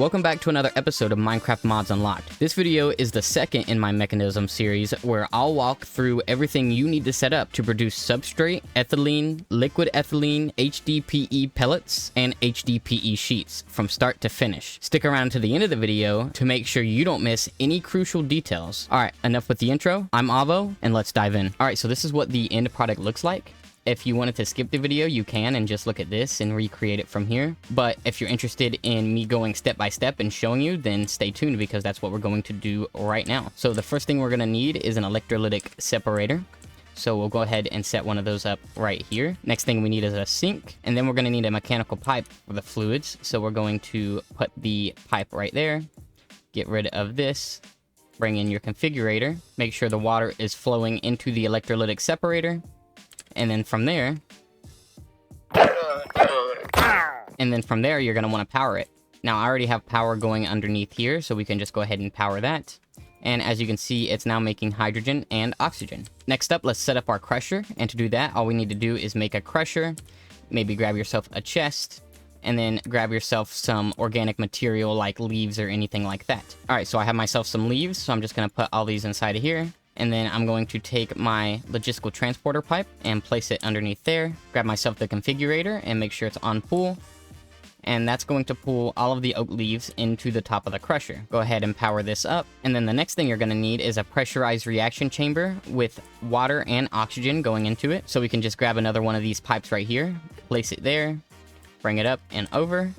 Welcome back to another episode of Minecraft Mods Unlocked. This video is the second in my Mekanism series where I'll walk through everything you need to set up to produce substrate, ethylene, liquid ethylene, HDPE pellets, and HDPE sheets from start to finish. Stick around to the end of the video to make sure you don't miss any crucial details. Alright, enough with the intro. I'm Avo, and let's dive in. Alright, so this is what the end product looks like. If you wanted to skip the video, you can and just look at this and recreate it from here. But if you're interested in me going step by step and showing you, then stay tuned because that's what we're going to do right now. So the first thing we're going to need is an electrolytic separator. So we'll go ahead and set one of those up right here. Next thing we need is a sink, and then we're going to need a mechanical pipe for the fluids. So we're going to put the pipe right there, get rid of this, bring in your configurator, make sure the water is flowing into the electrolytic separator. And then from there, you're going to want to power it. Now, I already have power going underneath here, so we can just go ahead and power that. And as you can see, it's now making hydrogen and oxygen. Next up, let's set up our crusher. And to do that, all we need to do is make a crusher. Maybe grab yourself a chest, and then grab yourself some organic material like leaves or anything like that. All right, so I have myself some leaves, so I'm just going to put all these inside of here. And then I'm going to take my logistical transporter pipe and place it underneath there. Grab myself the configurator and make sure it's on pull. And that's going to pull all of the oak leaves into the top of the crusher. Go ahead and power this up. And then the next thing you're going to need is a pressurized reaction chamber with water and oxygen going into it. So we can just grab another one of these pipes right here, place it there, bring it up and over,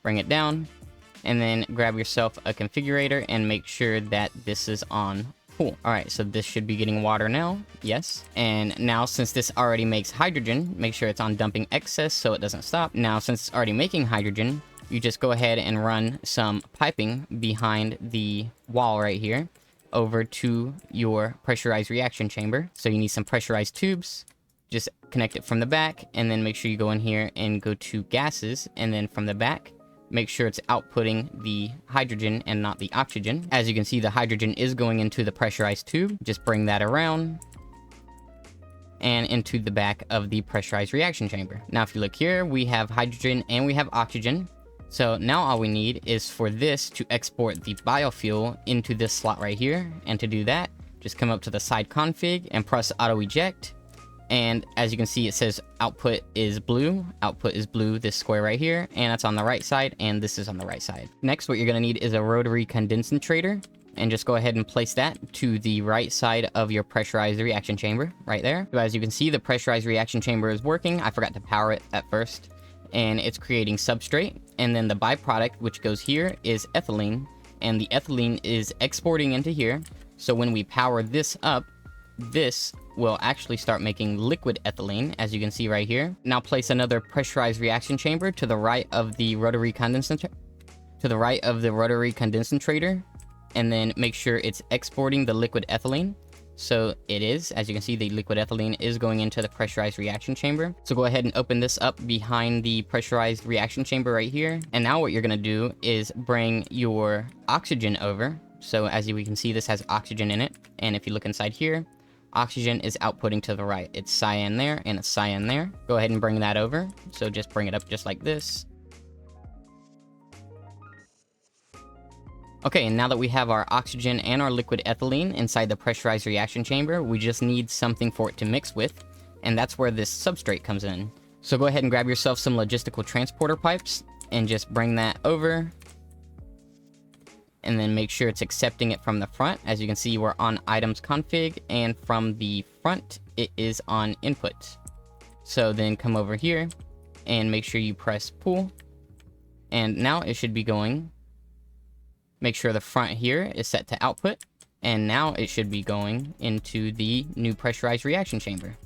bring it down, and then grab yourself a configurator and make sure that this is on. Cool. Alright, so this should be getting water now. Yes. And now, since this already makes hydrogen, make sure it's on dumping excess so it doesn't stop. Now, since it's already making hydrogen, you just go ahead and run some piping behind the wall right here over to your pressurized reaction chamber. So you need some pressurized tubes. Just connect it from the back, and then make sure you go in here and go to gases, and then from the back, make sure it's outputting the hydrogen and not the oxygen. As you can see, the hydrogen is going into the pressurized tube. Just bring that around and into the back of the pressurized reaction chamber. Now, if you look here, we have hydrogen and we have oxygen. So now all we need is for this to export the biofuel into this slot right here. And to do that, just come up to the side config and press auto eject. And as you can see, it says output is blue, this square right here, and that's on the right side, and this is on the right side. Next, what you're gonna need is a rotary condensator, and just go ahead and place that to the right side of your pressurized reaction chamber, right there. So as you can see, the pressurized reaction chamber is working. I forgot to power it at first, and it's creating substrate, and then the byproduct, which goes here, is ethylene, and the ethylene is exporting into here. So when we power this up, this will actually start making liquid ethylene, as you can see right here. Now place another pressurized reaction chamber to the right of the rotary condensator, and then make sure it's exporting the liquid ethylene. So it is, as you can see, the liquid ethylene is going into the pressurized reaction chamber. So go ahead and open this up behind the pressurized reaction chamber right here. And now what you're gonna do is bring your oxygen over. So as we can see, this has oxygen in it. And if you look inside here, oxygen is outputting to the right. It's cyan there and it's cyan there. Go ahead and bring that over. So just bring it up just like this. Okay, and now that we have our oxygen and our liquid ethylene inside the pressurized reaction chamber, we just need something for it to mix with, and that's where this substrate comes in. So go ahead and grab yourself some logistical transporter pipes and just bring that over. And then make sure it's accepting it from the front. As you can see, we're on items config, and from the front, it is on input. So then come over here and make sure you press pull. And now it should be going. Make sure the front here is set to output. And now it should be going into the new pressurized reaction chamber.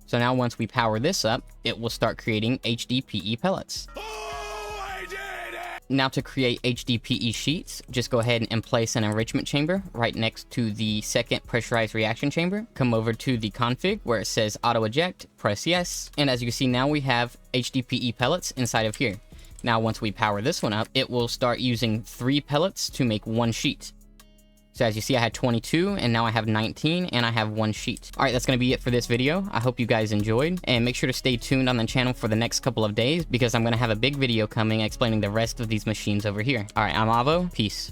So now once we power this up, it will start creating HDPE pellets. Now to create HDPE sheets, just go ahead and place an enrichment chamber right next to the second pressurized reaction chamber. Come over to the config where it says auto eject, press yes. And as you can see, now we have HDPE pellets inside of here. Now once we power this one up, it will start using 3 pellets to make 1 sheet. So as you see, I had 22, and now I have 19, and I have 1 sheet. All right, that's going to be it for this video. I hope you guys enjoyed, and make sure to stay tuned on the channel for the next couple of days, because I'm going to have a big video coming explaining the rest of these machines over here. All right, I'm Avo. Peace.